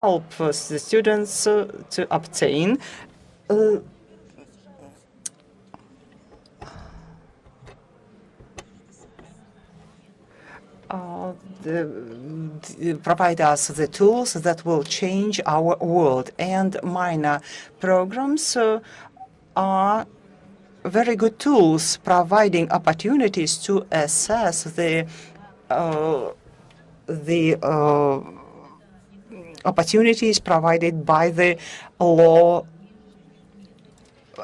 help the students to obtain provide us the tools that will change our world. And minor programs are very good tools, providing opportunities to assess the opportunities provided by the law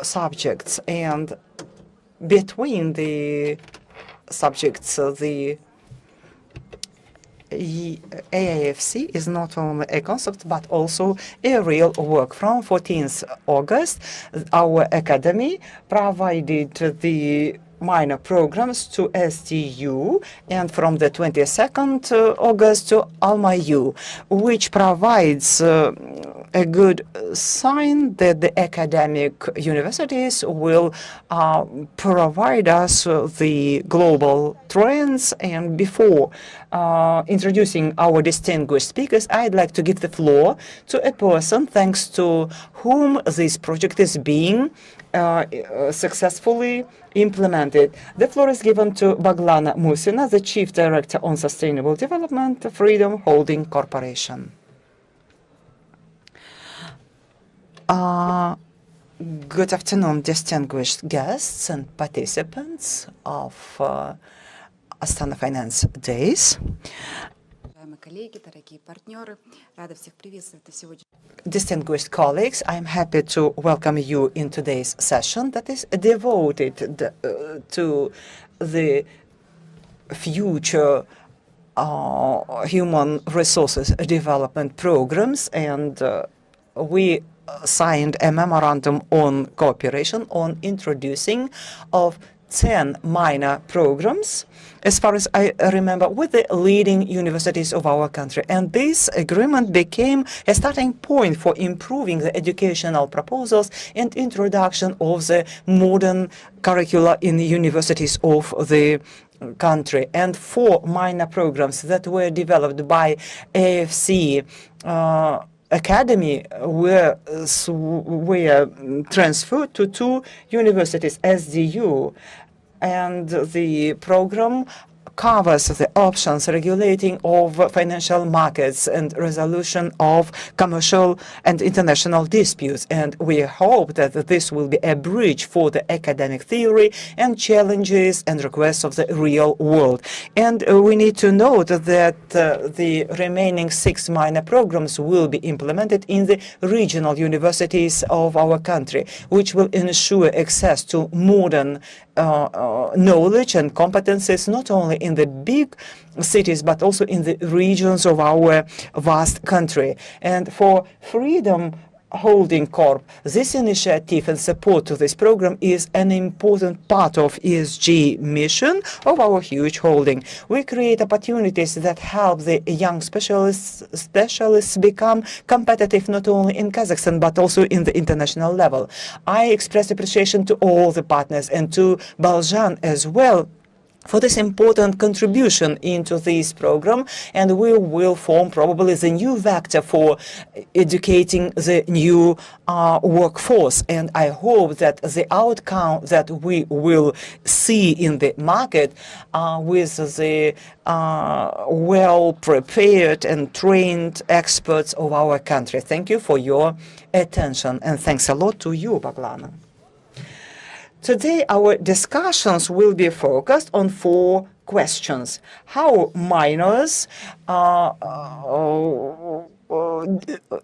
subjects. And between the subjects, the AIFC is not only a concept but also a real work. From 14th August, our academy provided the minor programs to SDU, and from the 22nd August to AlmaU, which provides a good sign that the academic universities will provide us the global trends. And before introducing our distinguished speakers, I'd like to give the floor to a person thanks to whom this project is being successfully implemented. The floor is given to Baglana Musina, the Chief Director on Sustainable Development, Freedom Holding Corporation. Good afternoon, distinguished guests and participants of Astana Finance Days. Distinguished colleagues, I'm happy to welcome you in today's session that is devoted to the future human resources development programs, and we signed a memorandum on cooperation on introducing of 10 minor programs, as far as I remember, with the leading universities of our country. And this agreement became a starting point for improving the educational proposals and introduction of the modern curricula in the universities of the country. And 4 minor programs that were developed by AFC Academy were transferred to 2 universities, SDU, and the program covers the options regulating of financial markets and resolution of commercial and international disputes. And we hope that this will be a bridge for the academic theory and challenges and requests of the real world. And we need to note that the remaining 6 minor programs will be implemented in the regional universities of our country, which will ensure access to modern knowledge and competences, not only in the big cities, but also in the regions of our vast country. And for Freedom Holding Corp, this initiative and support to this program is an important part of ESG mission of our huge holding. We create opportunities that help the young specialists become competitive not only in Kazakhstan but also in the international level. I express appreciation to all the partners and to Balzhan as well for this important contribution into this program, and we will form probably the new vector for educating the new workforce. And I hope that the outcome that we will see in the market with the well-prepared and trained experts of our country. Thank you for your attention, and thanks a lot to you, Baglana. Today, our discussions will be focused on 4 questions. How minors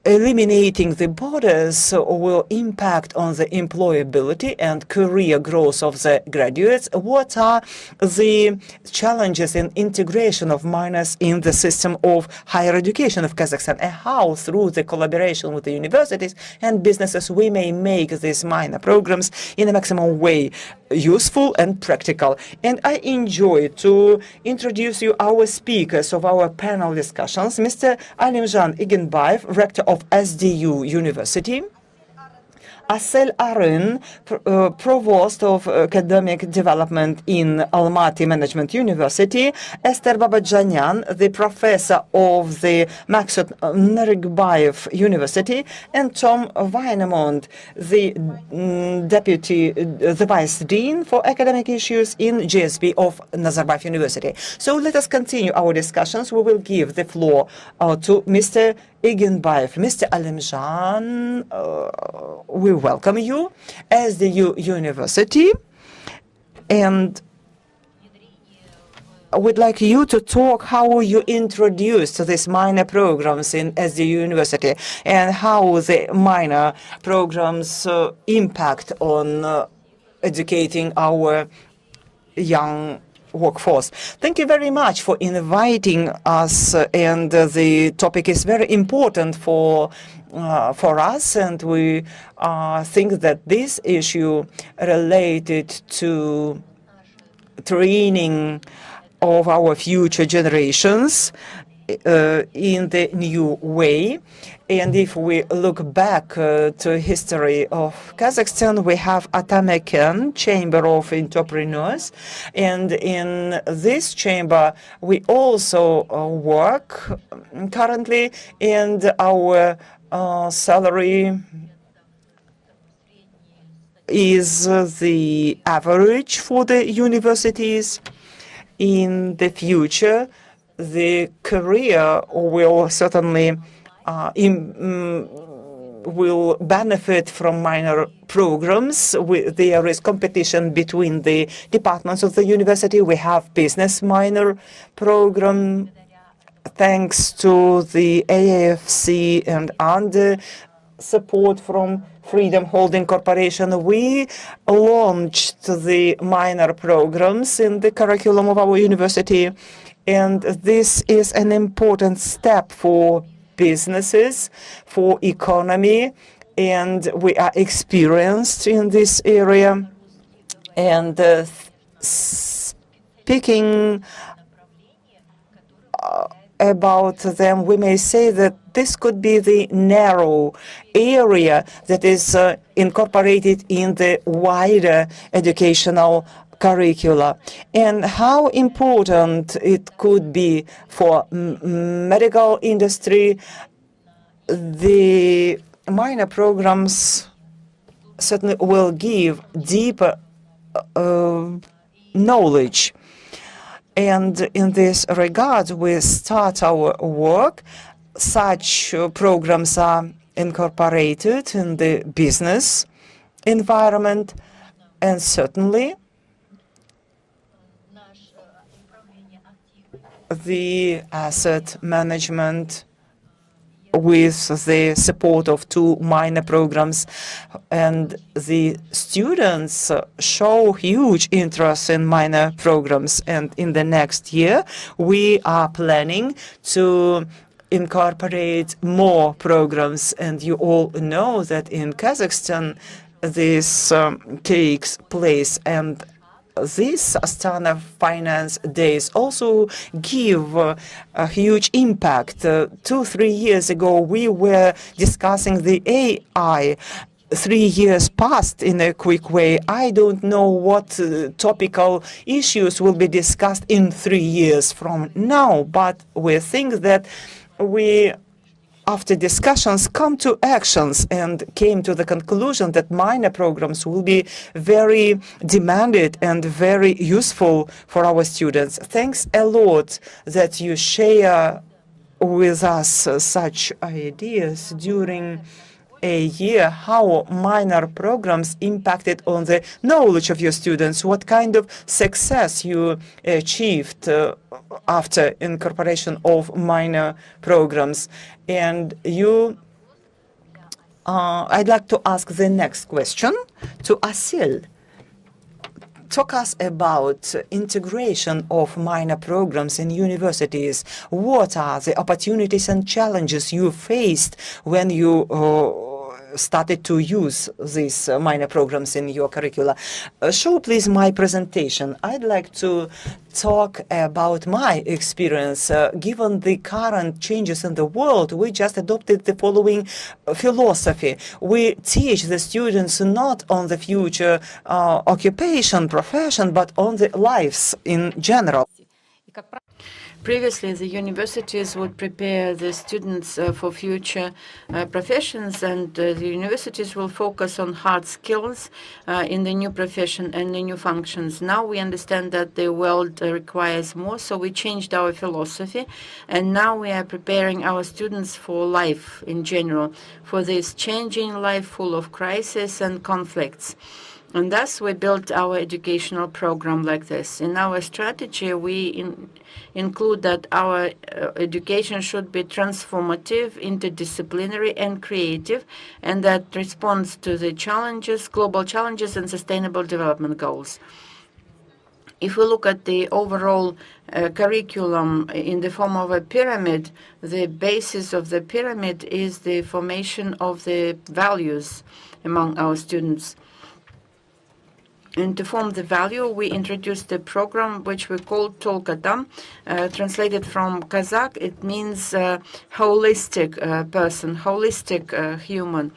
eliminating the borders will impact on the employability and career growth of the graduates. What are the challenges in integration of minors in the system of higher education of Kazakhstan, and how, through the collaboration with the universities and businesses, we may make these minor programs in a maximum way useful and practical. And I enjoy to introduce you our speakers of our panel discussions, Mr. Alimzhan Igenbayev, Rector of SDU University, Assel Aryn, Provost of Academic Development in Almaty Management University, Yester Babadzhanyan, the Professor of the Narikbayev University, and Tom Vinaimont, the the Vice Dean for Academic Issues in GSB of Nazarbayev University. So let us continue our discussions. We will give the floor to Mr. Igenbayev. Mr. Alimzhan, we welcome you as the university, and I would like you to talk how you introduced these minor programs in SDU University and how the minor programs impact on educating our young workforce. Thank you very much for inviting us, and the topic is very important for us, and we think that this issue related to training of our future generations in the new way. And if we look back to history of Kazakhstan, we have Atamekan, Chamber of Entrepreneurs, and in this chamber we also work currently, and our salary is the average for the universities. In the future, the career will certainly will benefit from minor programs. There is competition between the departments of the university. We have business minor program. Thanks to the AIFC and under support from Freedom Holding Corporation, we launched the minor programs in the curriculum of our university, and this is an important step for businesses, for economy, and we are experienced in this area. And speaking about them, we may say that this could be the narrow area that is incorporated in the wider educational curricula, and how important it could be for medical industry. The minor programs certainly will give deeper knowledge. And in this regard, we start our work. Such programs are incorporated in the business environment, and certainly the asset management with the support of 2 minor programs, and the students show huge interest in minor programs. And in the next year, we are planning to incorporate more programs. And you all know that in Kazakhstan, this takes place, and these Astana Finance Days also give a huge impact. 2-3 years ago, we were discussing the AI. 3 years passed in a quick way. I don't know what topical issues will be discussed in 3 years from now, but we think that we, after discussions, come to actions and came to the conclusion that minor programs will be very demanded and very useful for our students. Thanks a lot that you share with us such ideas during a year, how minor programs impacted on the knowledge of your students, what kind of success you achieved after incorporation of minor programs. And you, I'd like to ask the next question to Assel. Talk us about integration of minor programs in universities. What are the opportunities and challenges you faced when you started to use these minor programs in your curricula. Show please my presentation. I'd like to talk about my experience. Given the current changes in the world, we just adopted the following philosophy. We teach the students not on the future occupation, profession, but on the lives in general. Previously, the universities would prepare the students for future professions, and the universities will focus on hard skills in the new profession and the new functions. Now we understand that the world requires more, so we changed our philosophy, and now we are preparing our students for life in general, for this changing life full of crises and conflicts. And thus, we built our educational program like this. In our strategy, we include that our education should be transformative, interdisciplinary, and creative, and that responds to the challenges, global challenges, and sustainable development goals. If we look at the overall curriculum in the form of a pyramid, the basis of the pyramid is the formation of the values among our students. And to form the value, we introduced a program which we call Tolkadam. Translated from Kazakh, it means holistic person, holistic human.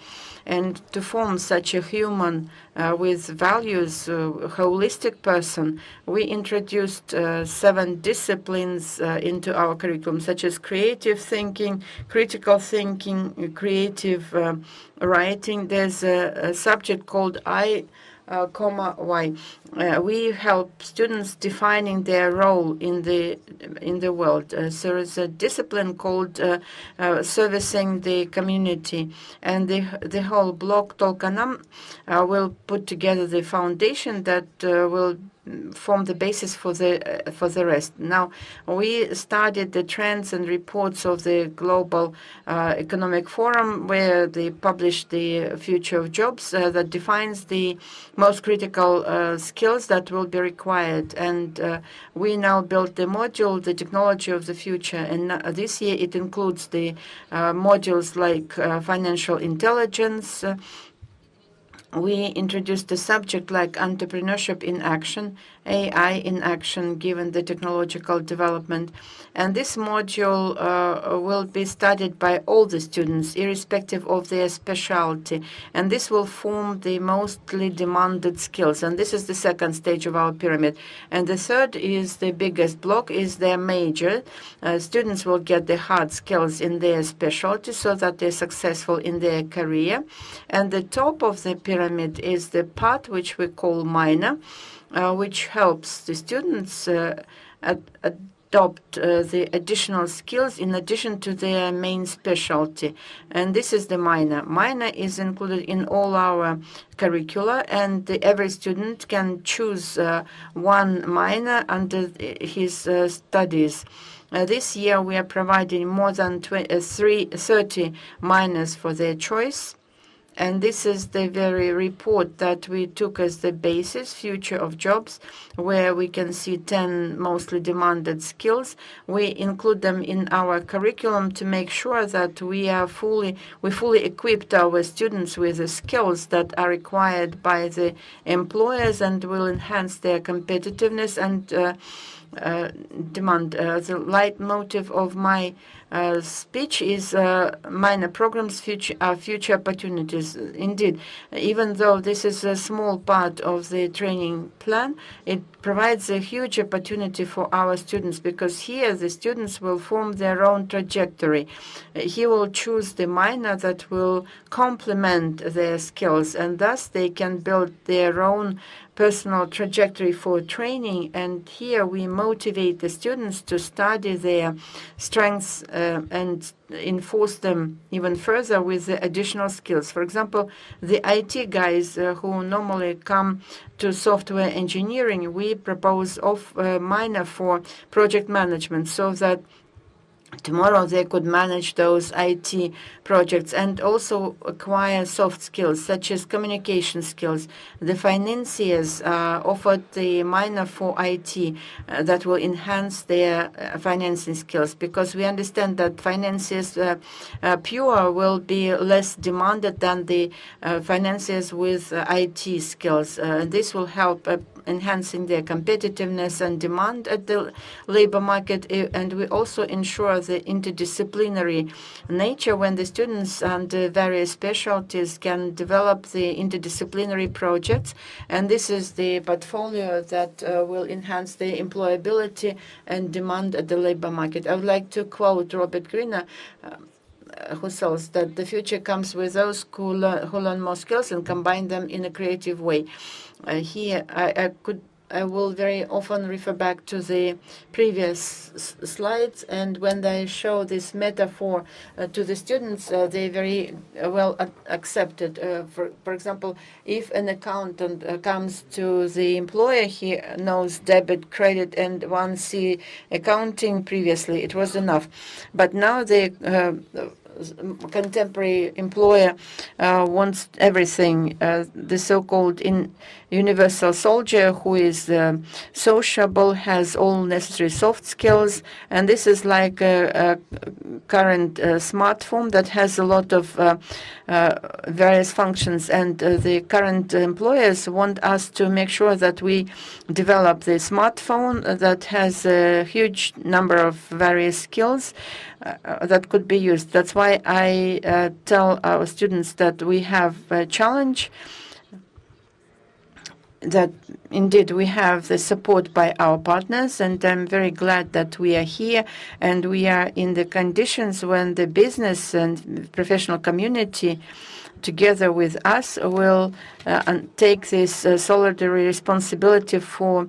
And to form such a human with values, holistic person, we introduced 7 disciplines into our curriculum, such as creative thinking, critical thinking, creative writing. There's a subject called why. We help students defining their role in the world. So there's a discipline called servicing the community, and the whole block Tolkanam will put together the foundation that will form the basis for the rest. Now, we studied the trends and reports of the Global Economic Forum, where they published the future of jobs that defines the most critical skills that will be required. And we now built the module, the technology of the future. And this year it includes the modules like financial intelligence. We introduced a subject like entrepreneurship in action, AI in action, given the technological development. And this module will be studied by all the students, irrespective of their specialty. And this will form the mostly demanded skills. And this is the second stage of our pyramid. And the third is the biggest block, is their major. Students will get the hard skills in their specialty so that they're successful in their career. And the top of the pyramid is the part which we call minor, which helps the students adopt the additional skills in addition to their main specialty. And this is the minor. Minor is included in all our curricula, and every student can choose one minor under his studies. This year we are providing more than 30 minors for their choice. And this is the very report that we took as the basis, Future of Jobs, where we can see 10 mostly demanded skills. We include them in our curriculum to make sure that we fully equipped our students with the skills that are required by the employers and will enhance their competitiveness and demand. The leitmotif of my speech is minor programs, future opportunities. Indeed, even though this is a small part of the training plan, it provides a huge opportunity for our students, because here the students will form their own trajectory. He will choose the minor that will complement their skills, and thus they can build their own personal trajectory for training. And here we motivate the students to study their strengths and enforce them even further with the additional skills. For example, the IT guys who normally come to software engineering, we propose minor for project management, so that tomorrow they could manage those IT projects and also acquire soft skills such as communication skills. The financiers offered the minor for IT that will enhance their financing skills, because we understand that financiers pure will be less demanded than the financiers with IT skills. This will help enhancing their competitiveness and demand at the labor market, and we also ensure the interdisciplinary nature when the students and various specialties can develop the interdisciplinary projects, and this is the portfolio that will enhance the employability and demand at the labor market. I would like to quote Robert Greene, who says that the future comes with those who learn more skills and combine them in a creative way. Here, I will very often refer back to the previous slides, and when they show this metaphor to the students, they very well accept it. For example, if an accountant comes to the employer, he knows debit, credit, and once see accounting previously, it was enough. But now the contemporary employer wants everything. The so-called universal soldier, who is sociable, has all necessary soft skills, and this is like a current smartphone that has a lot of various functions, and the current employers want us to make sure that we develop the smartphone that has a huge number of various skills that could be used. That's why I tell our students that we have a challenge, that indeed we have the support by our partners, and I'm very glad that we are here and we are in the conditions when the business and professional community together with us will take this solidary responsibility for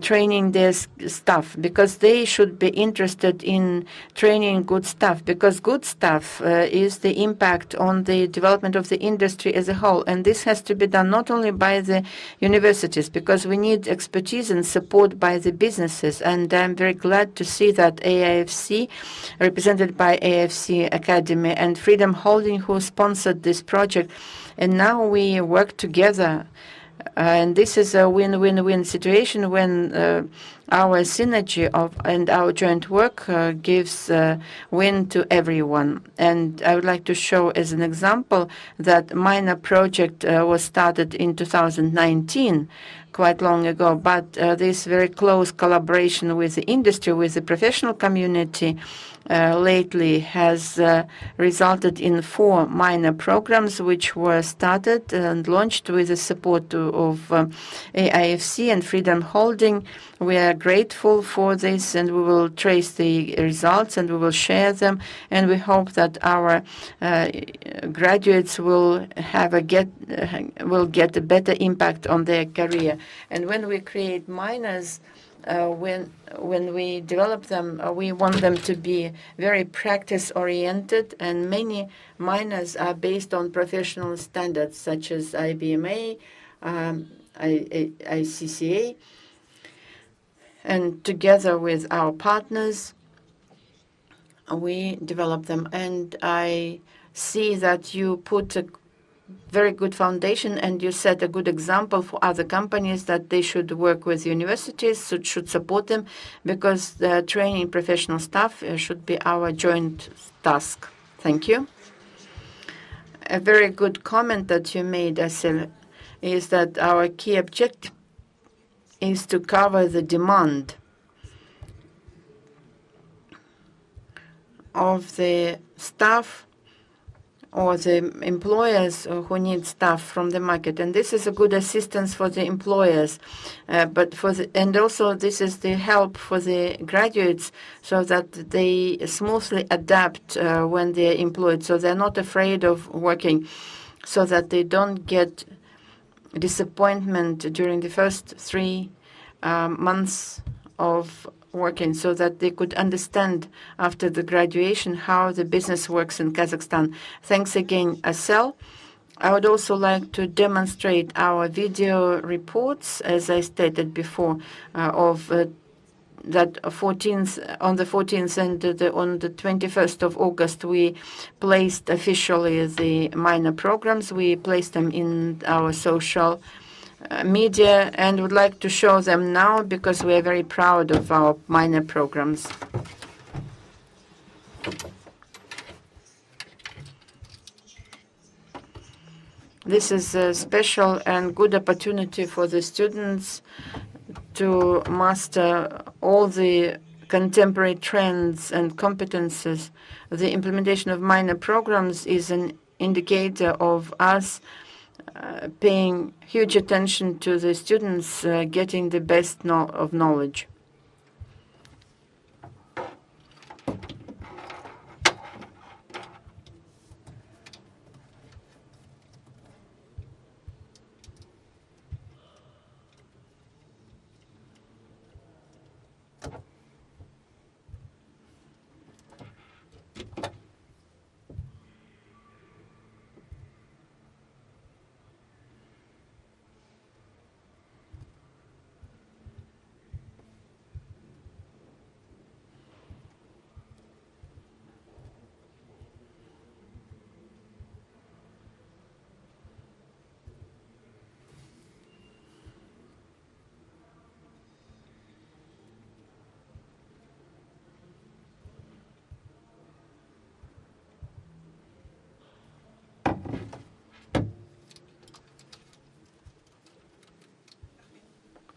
training their staff, because they should be interested in training good staff, because good staff is the impact on the development of the industry as a whole. And this has to be done not only by the universities, because we need expertise and support by the businesses. And I'm very glad to see that AIFC, represented by AFC Academy and Freedom Holding, who sponsored this project, and now we work together. And this is a win-win-win situation when our synergy and our joint work gives win to everyone. And I would like to show as an example that minor project was started in 2019, quite long ago, but this very close collaboration with the industry, with the professional community, lately has resulted in 4 minor programs which were started and launched with the support of AIFC and Freedom Holding. We are grateful for this, and we will trace the results and we will share them, and we hope that our graduates will get a better impact on their career. And when we create minors, when we develop them, we want them to be very practice-oriented, and many minors are based on professional standards such as IBMA, ICCA, and together with our partners, we develop them. And I see that you put a very good foundation, and you set a good example for other companies that they should work with universities, should support them, because the training professional staff should be our joint task. Thank you. A very good comment that you made, Assel, is that our key objective is to cover the demand of the staff or the employers who need staff from the market, and this is a good assistance for the employers, and also this is the help for the graduates, so that they smoothly adapt when they're employed, so they're not afraid of working, so that they don't get disappointment during the first 3 months of working, so that they could understand after the graduation how the business works in Kazakhstan. Thanks again, Assel. I would also like to demonstrate our video reports, as I stated before, of that on the 14th and on the 21st of August, we placed officially the minor programs. We placed them in our social media and would like to show them now because we are very proud of our minor programs. This is a special and good opportunity for the students to master all the contemporary trends and competences. The implementation of minor programs is an indicator of us paying huge attention to the students getting the best of knowledge.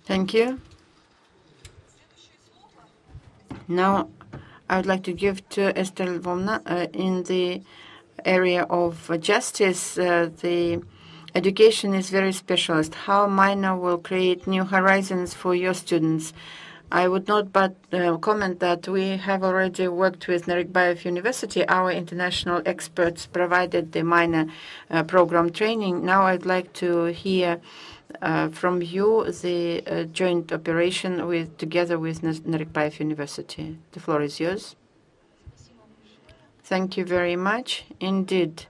Thank you. Now, I would like to give to Esther in the area of justice. The education is very specialist. How minor will create new horizons for your students? I would not but comment that we have already worked with Narikbayev University. Our international experts provided the minor program training. Now I'd like to hear from you the joint operation together with Narikbayev University. The floor is yours. Thank you very much. Indeed,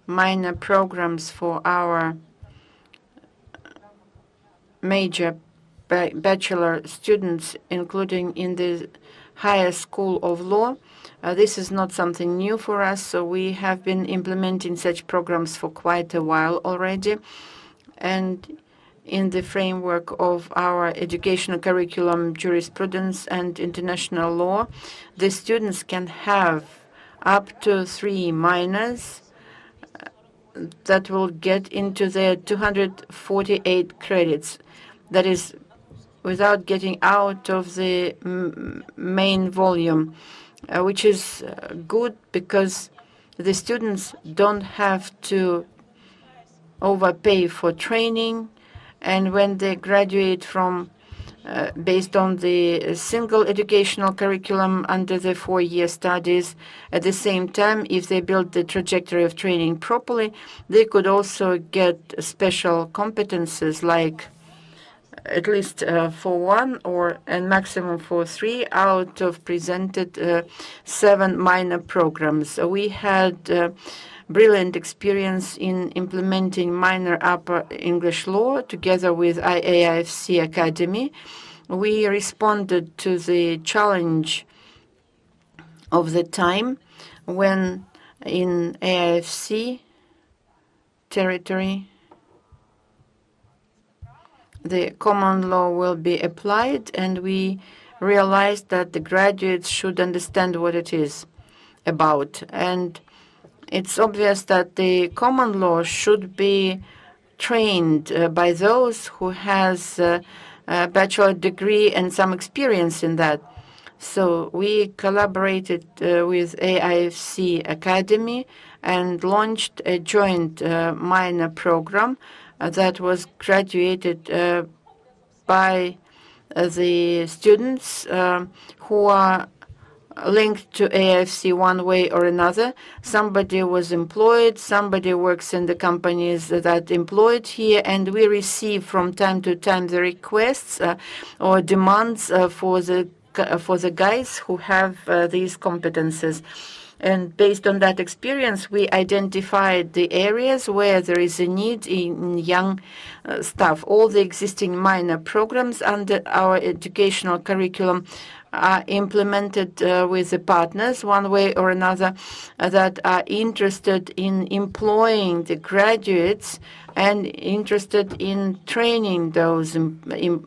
minor programs for our major bachelor students, including in the higher school of law. This is not something new for us, so we have been implementing such programs for quite a while already. And in the framework of our educational curriculum, jurisprudence and international law, the students can have up to 3 minors that will get into their 248 credits. That is without getting out of the main volume, which is good because the students don't have to overpay for training. And when they graduate from based on the single educational curriculum under the 4-year studies, at the same time, if they build the trajectory of training properly, they could also get special competences like at least for 1 and maximum for 3 out of presented 7 minor programs. We had brilliant experience in implementing minor upper English law together with AIFC Academy. We responded to the challenge of the time when in AIFC territory the common law will be applied, and we realized that the graduates should understand what it is about. And it's obvious that the common law should be trained by those who has a bachelor degree and some experience in that. So we collaborated with AIFC Academy and launched a joint minor program that was graduated by the students who are linked to AIFC one way or another. Somebody was employed, somebody works in the companies that employed here, and we receive from time to time the requests or demands for the guys who have these competences. And based on that experience, we identified the areas where there is a need in young staff. All the existing minor programs under our educational curriculum are implemented with the partners one way or another that are interested in employing the graduates and interested in training those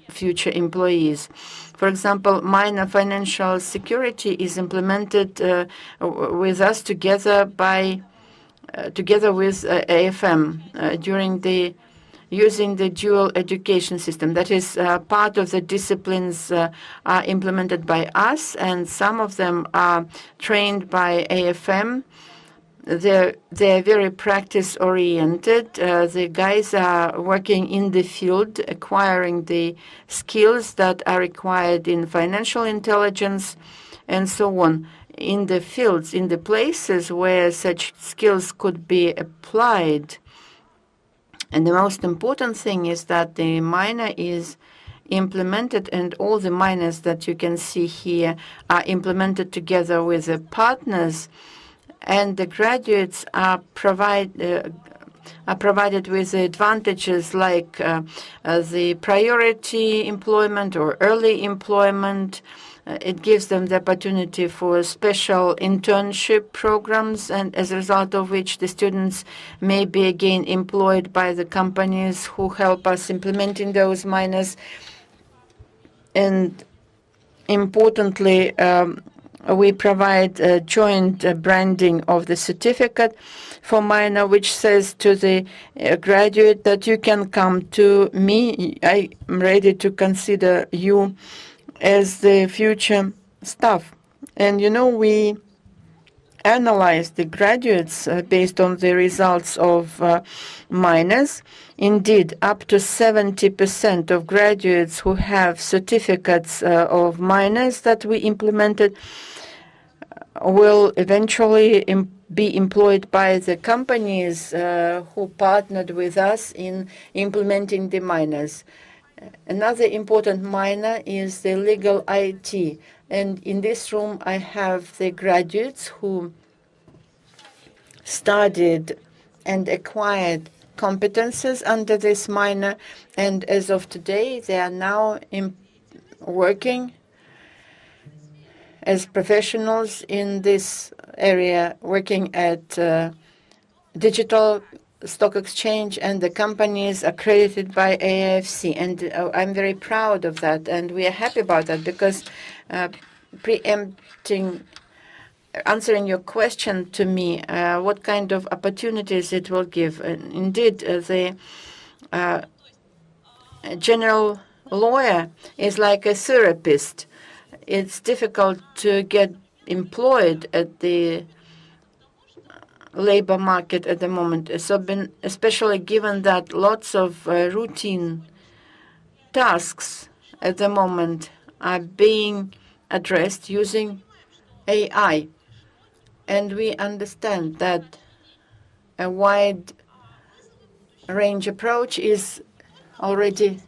future employees. For example, minor financial security is implemented with us together with AFM during using the dual education system. That is, part of the disciplines are implemented by us, and some of them are trained by AFM. They're very practice-oriented. The guys are working in the field, acquiring the skills that are required in financial intelligence and so on. In the fields, in the places where such skills could be applied. And the most important thing is that the minor is implemented, and all the minors that you can see here are implemented together with the partners, and the graduates are provided with advantages like the priority employment or early employment. It gives them the opportunity for special internship programs, and as a result of which the students may be again employed by the companies who help us implementing those minors. And importantly, we provide a joint branding of the certificate for minor, which says to the graduate that you can come to me. I'm ready to consider you as the future staff. And we analyze the graduates based on the results of minors. Indeed, up to 70% of graduates who have certificates of minors that we implemented will eventually be employed by the companies who partnered with us in implementing the minors. Another important minor is the legal IT. And in this room, I have the graduates who studied and acquired competences under this minor. And as of today, they are now working as professionals in this area, working at digital stock exchange, and the companies accredited by AIFC. And I'm very proud of that, and we are happy about that, because answering your question to me, what kind of opportunities it will give. Indeed, the general lawyer is like a therapist. It's difficult to get employed at the labor market at the moment, especially given that lots of routine tasks at the moment are being addressed using AI. And we understand that a wide range approach is already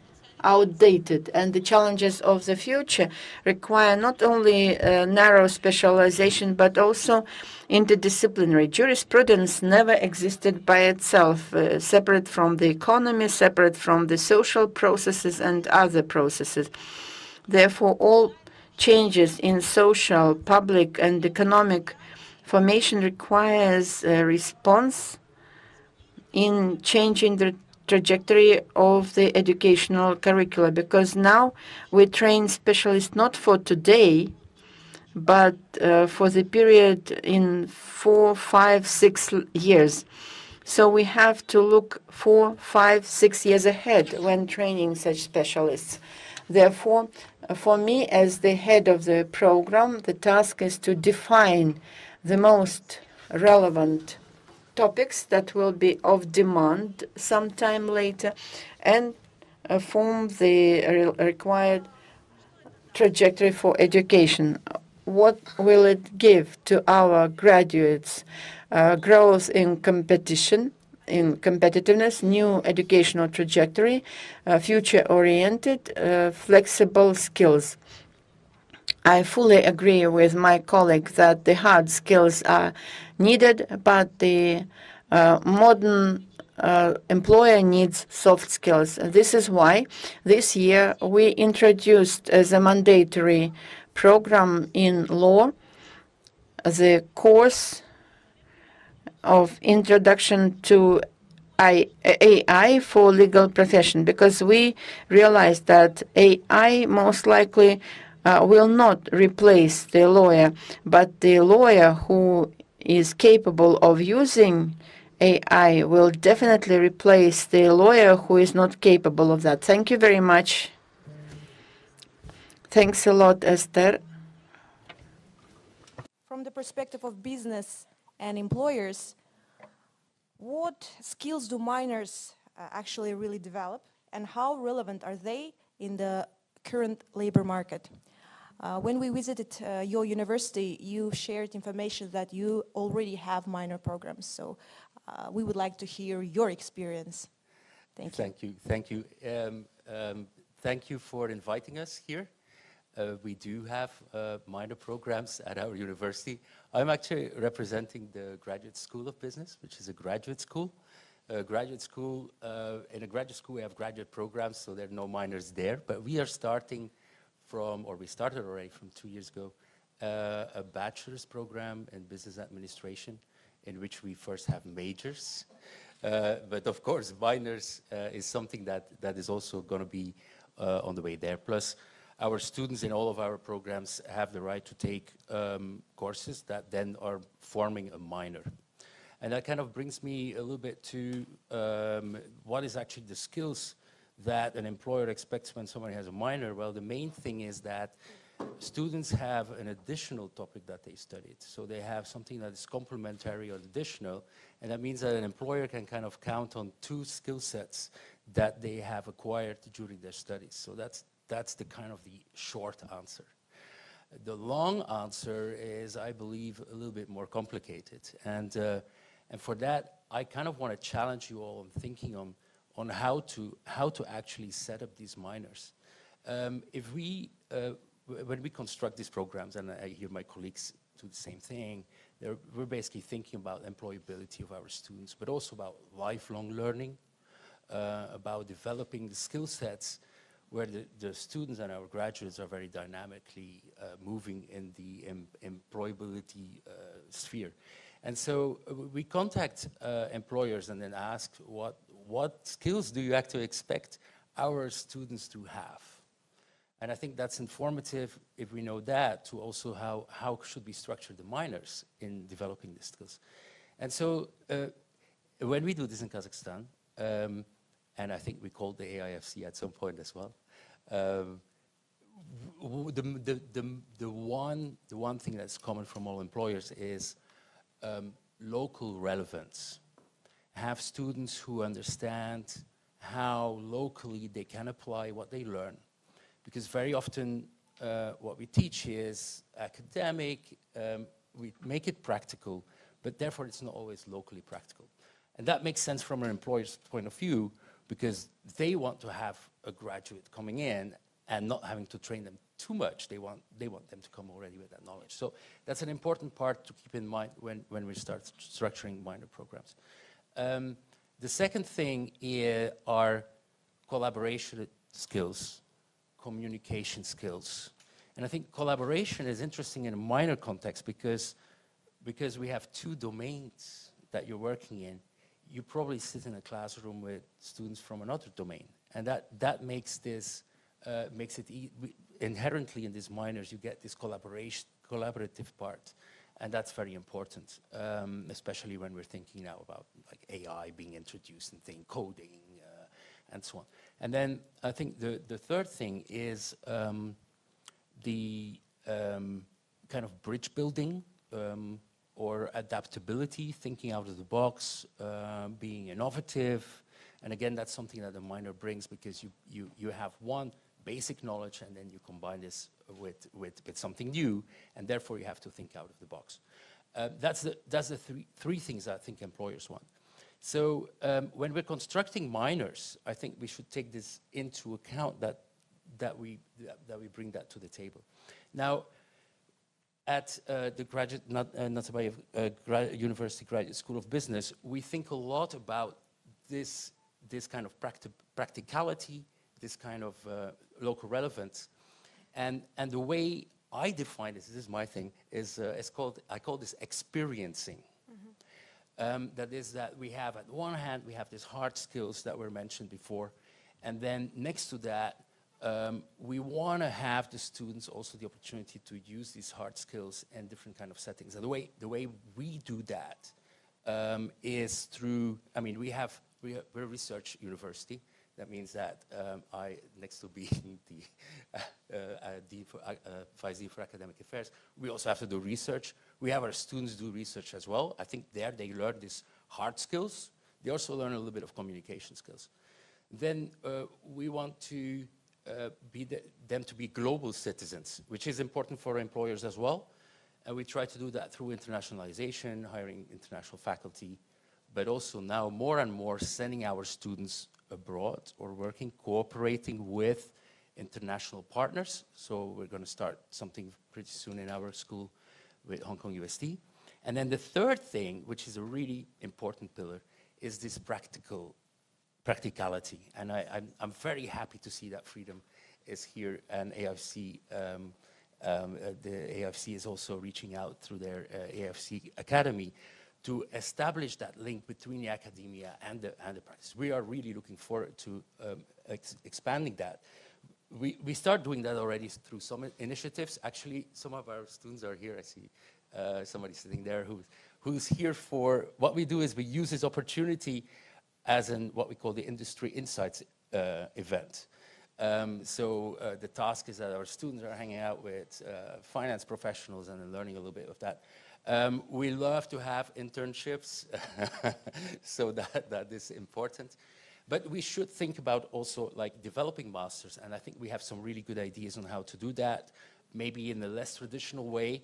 outdated, and the challenges of the future require not only narrow specialization but also interdisciplinary. Jurisprudence never existed by itself, separate from the economy, separate from the social processes and other processes. Therefore, all changes in social, public, and economic formation requires a response in changing the trajectory of the educational curricula, because now we train specialists not for today, but for the period in 4, 5, 6 years. So we have to look 4, 5, 6 years ahead when training such specialists. Therefore, for me, as the head of the program, the task is to define the most relevant topics that will be of demand sometime later, and form the required trajectory for education. What will it give to our graduates? Growth in competition, in competitiveness, new educational trajectory, future-oriented, flexible skills. I fully agree with my colleague that the hard skills are needed, but the modern employer needs soft skills. This is why this year we introduced as a mandatory program in law, the course of introduction to AI for legal profession, because we realized that AI most likely will not replace the lawyer, but the lawyer who is capable of using AI will definitely replace the lawyer who is not capable of that. Thank you very much. Thanks a lot, Esther. From the perspective of business and employers, what skills do minors actually really develop, and how relevant are they in the current labor market? When we visited your university, you shared information that you already have minor programs. So we would like to hear your experience. Thank you. Thank you. Thank you for inviting us here. We do have minor programs at our university. I'm actually representing the Graduate School of Business, which is a graduate school. In a graduate school, we have graduate programs, so there are no minors there. But we are starting from, or we started already from 2 years ago, a bachelor's program in business administration, in which we first have majors. But of course, minors is something that is also going to be on the way there. Plus, our students in all of our programs have the right to take courses that then are forming a minor. And that kind of brings me a little bit to what is actually the skills that an employer expects when somebody has a minor. Well, the main thing is that students have an additional topic that they studied. So they have something that is complementary or additional, and that means that an employer can kind of count on 2 skill sets that they have acquired during their studies. So that's the kind of the short answer. The long answer is, I believe, a little bit more complicated. And for that, I kind of want to challenge you all on thinking on how to actually set up these minors. When we construct these programs, and I hear my colleagues do the same thing, we're basically thinking about employability of our students, but also about lifelong learning, about developing the skill sets where the students and our graduates are very dynamically moving in the employability sphere. And so we contact employers and then ask, what skills do you actually expect our students to have? And I think that's informative, if we know that, to also how should we structure the minors in developing these skills. And so when we do this in Kazakhstan, and I think we called the AIFC at some point as well, the one thing that's common from all employers is local relevance. Have students who understand how locally they can apply what they learn. Because very often what we teach is academic, we make it practical, but therefore it's not always locally practical. And that makes sense from an employer's point of view, because they want to have a graduate coming in and not having to train them too much. They want them to come already with that knowledge. So that's an important part to keep in mind when we start structuring minor programs. The second thing are collaboration skills, communication skills. And I think collaboration is interesting in a minor context because we have 2 domains that you're working in. You probably sit in a classroom with students from another domain, and that makes this inherently in these minors you get this collaborative part, and that's very important, especially when we're thinking now about like AI being introduced and coding and so on. And then I think the third thing is the kind of bridge building. Or adaptability, thinking out of the box, being innovative. And again, that's something that the minor brings, because you have one basic knowledge and then you combine this with something new, and therefore you have to think out of the box. That's the three things that I think employers want. So when we're constructing minors, I think we should take this into account that we bring that to the table. Now, at the Nazarbayev University Graduate School of Business, we think a lot about this kind of practicality, this kind of local relevance, and the way I define this is my thing, is I call this experiencing. That is that we have, at one hand, we have these hard skills that were mentioned before, and then next to that, we want to have the students also the opportunity to use these hard skills in different kind of settings. And the way we do that is through, I mean, we're a research university. That means that next to being the Vice Dean for Academic Affairs, we also have to do research. We have our students do research as well. I think there they learn these hard skills. They also learn a little bit of communication skills. Then we want to them to be global citizens, which is important for employers as well. And we try to do that through internationalization, hiring international faculty, but also now more and more sending our students abroad or working, cooperating with international partners. So we're going to start something pretty soon in our school with Hong Kong USD. And then the third thing, which is a really important pillar, is this practicality. And I'm very happy to see that Freedom is here, and AIFC, the AIFC is also reaching out through their AIFC Academy to establish that link between the academia and the practice. We are really looking forward to expanding that. We start doing that already through some initiatives. Actually, some of our students are here. I see somebody sitting there who's here for, what we do is we use this opportunity as what we call the Industry Insights event. The task is that our students are hanging out with finance professionals and learning a little bit of that. We love to have internships, so that is important. But we should think about also like developing masters, and I think we have some really good ideas on how to do that, maybe in a less traditional way.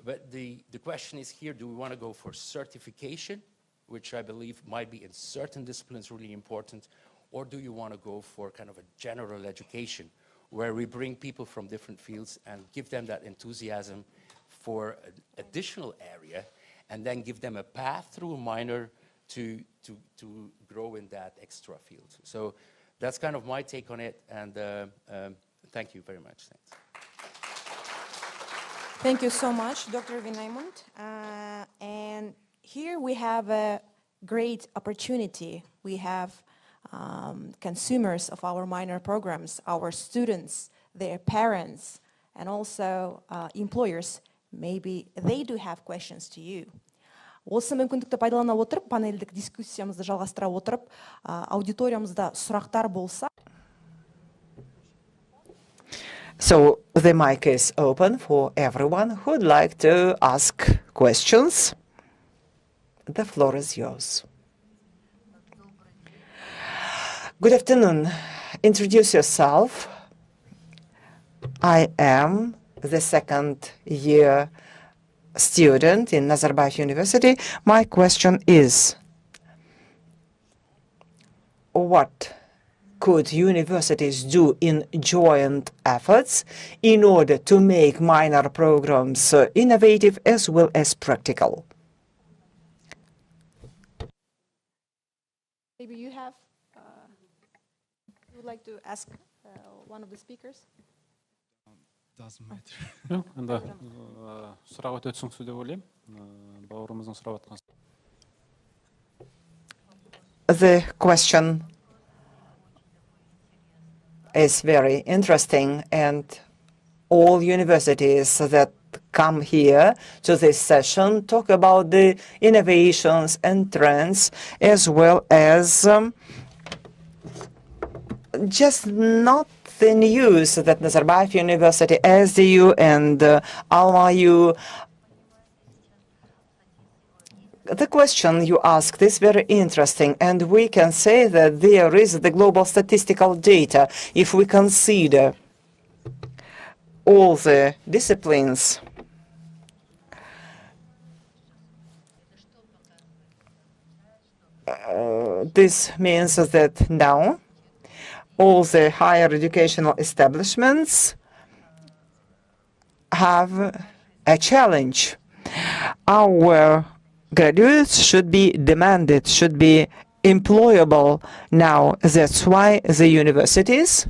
But the question is here, do we want to go for certification, which I believe might be in certain disciplines really important, or do you want to go for kind of a general education, where we bring people from different fields and give them that enthusiasm for an additional area, and then give them a path through a minor to grow in that extra field. So that's kind of my take on it, and thank you very much. Thanks. Thank you so much, Dr. Vinaimont. And here we have a great opportunity. We have consumers of our minor programs, our students, their parents, and also employers. Maybe they do have questions to you. Осы мүмкіндікті пайдалана отырып, панельдік дискуссиямызды жалғастыра отырып, аудиториямызда сұрақтар болса. So the mic is open for everyone who would like to ask questions. The floor is yours. Good afternoon. Introduce yourself. I am the second-year student in Nazarbayev University. My question is, what could universities do in joint efforts in order to make minor programs innovative as well as practical? Maybe you have, you would like to ask one of the speakers? Doesn't matter. Анда сұрақ өте түсініксіз деп ойлаймын. Бауырымыздың сұрап жатқан. The question is very interesting, and all universities that come here to this session talk about the innovations and trends, as well as just not the news that Nazarbayev University, KAZGUU, and AlmaU. The question you asked is very interesting, and we can say that there is the global statistical data. If we consider all the disciplines, this means that now all the higher educational establishments have a challenge. Our graduates should be demanded, should be employable now. That's why the universities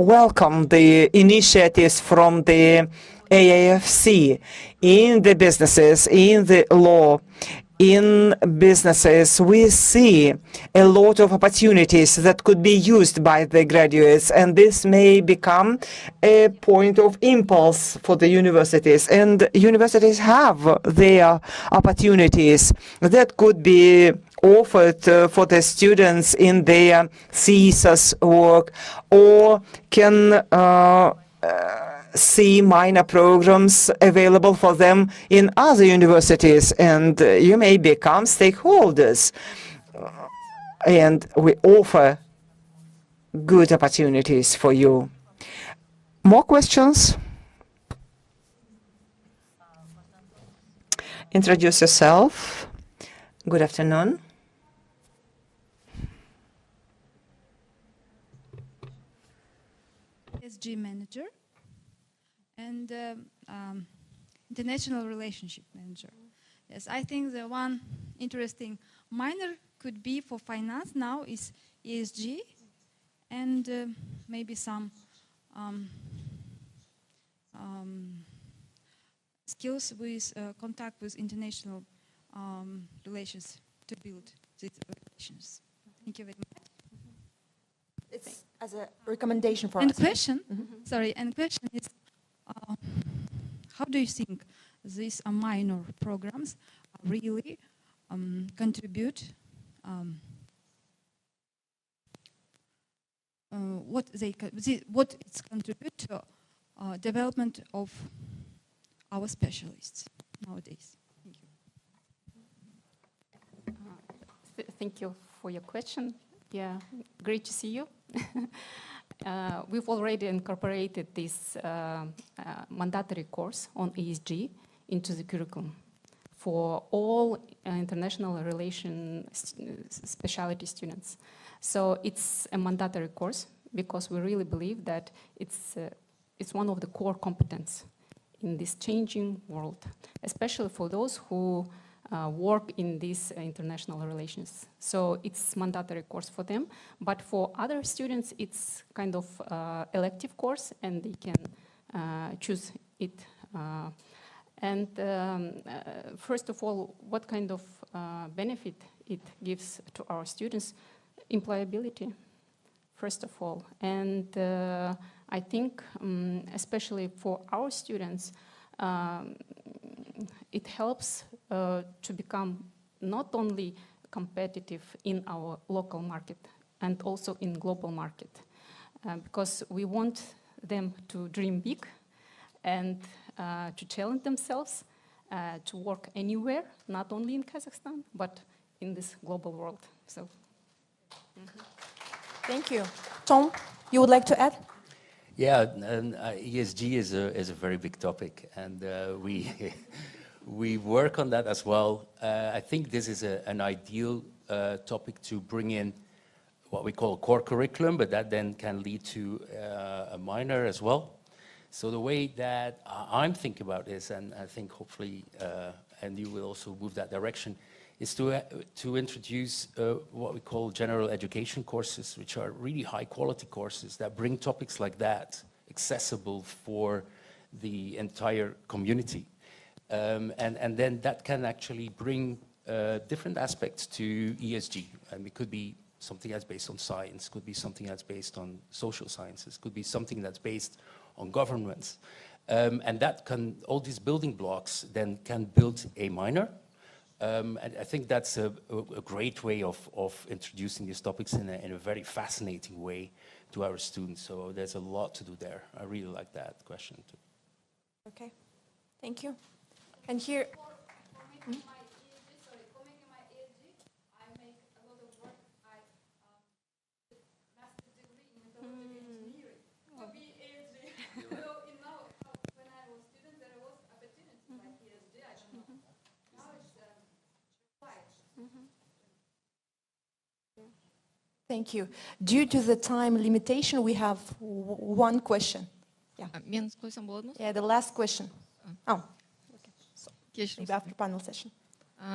welcome the initiatives from the AIFC in the businesses, in the law. In businesses, we see a lot of opportunities that could be used by the graduates, and this may become a point of impulse for the universities. And universities have their opportunities that could be offered for the students in their thesis work, or can see minor programs available for them in other universities, and you may become stakeholders. And we offer good opportunities for you. More questions? Introduce yourself. Good afternoon. SG manager and international relationship manager. Yes, I think the one interesting minor could be for finance now is ESG, and maybe some skills with contact with international relations to build these relations. Thank you very much. It's as a recommendation for and us. Question, sorry, and question is, how do you think these minor programs really contribute? What it's contribute to development of our specialists nowadays? Thank you. Thank you for your question. Yeah, great to see you. We've already incorporated this mandatory course on ESG into the curriculum for all international relations specialty students. So it's a mandatory course because we really believe that it's one of the core competences in this changing world, especially for those who work in these international relations. So it's mandatory course for them, but for other students it's kind of elective course, and they can choose it. First of all, what kind of benefit it gives to our students? Employability, first of all. And I think especially for our students, it helps to become not only competitive in our local market and also in global market, because we want them to dream big and to challenge themselves to work anywhere, not only in Kazakhstan, but in this global world. So, Thank you. Tom, you would like to add? Yeah, and ESG is a very big topic, and we work on that as well. I think this is an ideal topic to bring in what we call a core curriculum, but that then can lead to a minor as well. So the way that I'm thinking about this, and I think hopefully, and you will also move that direction, is to introduce what we call general education courses, which are really high quality courses that bring topics like that accessible for the entire community. And then that can actually bring different aspects to ESG. And it could be something that's based on science, could be something that's based on social sciences, could be something that's based on governments. And that can, all these building blocks then can build a minor. And I think that's a great way of introducing these topics in a very fascinating way to our students. So there's a lot to do there. I really like that question too. Okay, thank you. And here. Thank you. Due to the time limitation, we have one question. Yeah. Yeah, the last question. Oh. Maybe after panel session.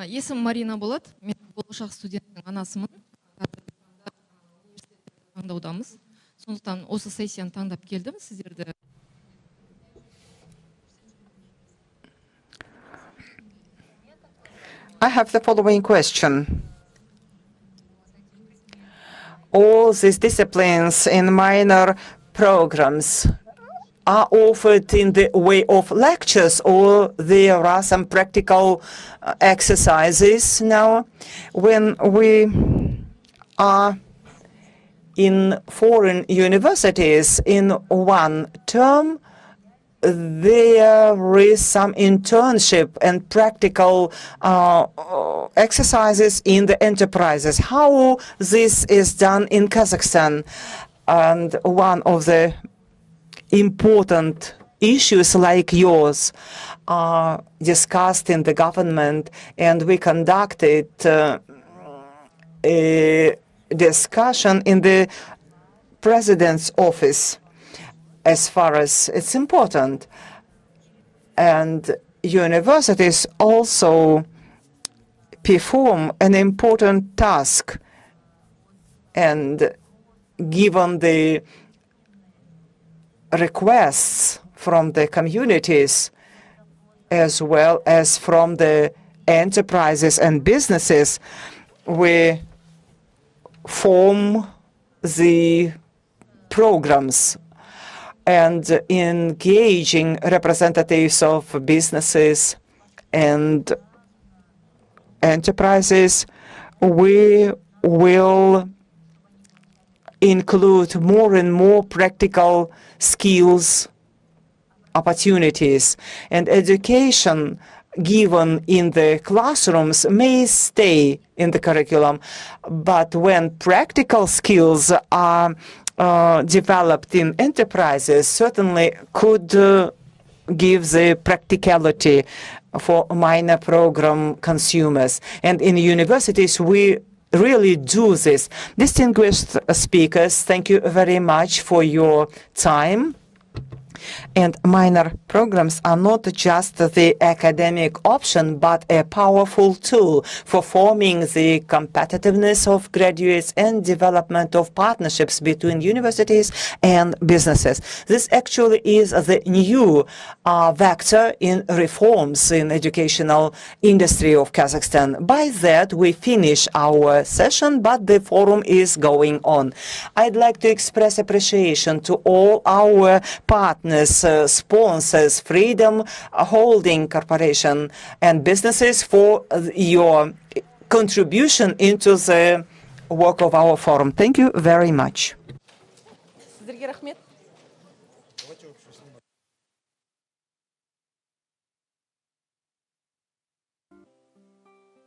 Есімім Марина болады. Мен болашақ студенттің анасымын. Таңдаудамыз. Сондықтан осы сессияны таңдап келдім сіздерді. I have the following question. All these disciplines in minor programs are offered in the way of lectures, or there are some practical exercises now? When we are in foreign universities in one term, there is some internship and practical exercises in the enterprises. How this is done in Kazakhstan? And one of the important issues like yours are discussed in the government, and we conducted a discussion in the president's office as far as it's important. And universities also perform an important task, and given the requests from the communities as well as from the enterprises and businesses, we form the programs and engaging representatives of businesses and enterprises. We will include more and more practical skills opportunities, and education given in the classrooms may stay in the curriculum, but when practical skills are developed in enterprises, certainly could give the practicality for minor program consumers. And in universities, we really do this. Distinguished speakers, thank you very much for your time. And minor programs are not just the academic option, but a powerful tool for forming the competitiveness of graduates and development of partnerships between universities and businesses. This actually is the new vector in reforms in educational industry of Kazakhstan. By that, we finish our session, but the forum is going on. I'd like to express appreciation to all our partners, sponsors, Freedom Holding Corporation, and businesses for your contribution into the work of our forum. Thank you very much.